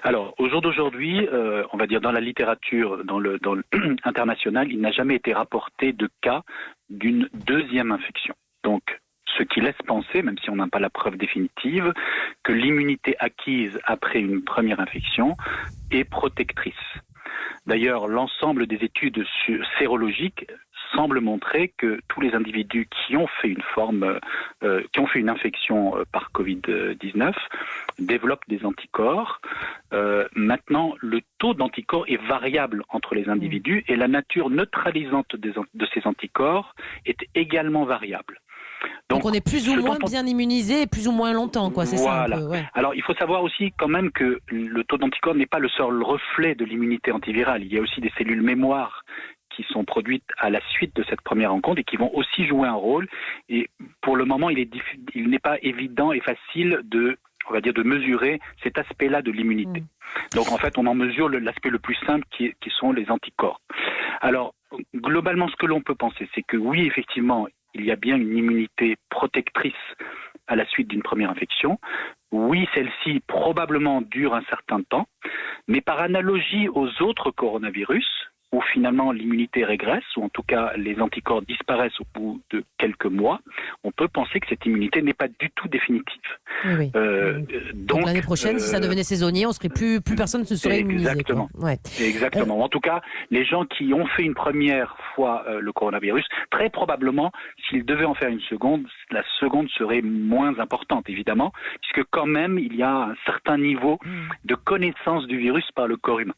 Alors, au jour d'aujourd'hui, on va dire dans la littérature, dans le international, il n'a jamais été rapporté de cas d'une deuxième infection. Donc, ce qui laisse penser, même si on n'a pas la preuve définitive, que l'immunité acquise après une première infection est protectrice. D'ailleurs, l'ensemble des études sérologiques semble montrer que tous les individus qui ont fait une infection par Covid-19 développent des anticorps. Maintenant, le taux d'anticorps est variable entre les individus et la nature neutralisante de ces anticorps est également variable. Donc on est plus ou moins bien immunisé, plus ou moins longtemps, quoi. C'est voilà. ça un peu, ouais. Alors il faut savoir aussi quand même que le taux d'anticorps n'est pas le seul reflet de l'immunité antivirale. Il y a aussi des cellules mémoire qui sont produites à la suite de cette première rencontre et qui vont aussi jouer un rôle. Et pour le moment, il n'est pas évident et facile de mesurer cet aspect-là de l'immunité. Donc en fait, on en mesure l'aspect le plus simple qui sont les anticorps. Alors globalement, ce que l'on peut penser, c'est que oui, effectivement, il y a bien une immunité protectrice à la suite d'une première infection. Oui, celle-ci probablement dure un certain temps, mais par analogie aux autres coronavirus, où finalement l'immunité régresse, ou en tout cas les anticorps disparaissent au bout de quelques mois, on peut penser que cette immunité n'est pas du tout définitive. Oui. Donc l'année prochaine, si ça devenait saisonnier, plus personne ne se serait immunisé. Exactement. Ouais. Exactement. En tout cas, les gens qui ont fait une première fois le coronavirus, très probablement, s'ils devaient en faire une seconde, la seconde serait moins importante, évidemment, puisque quand même, il y a un certain niveau de connaissance du virus par le corps humain.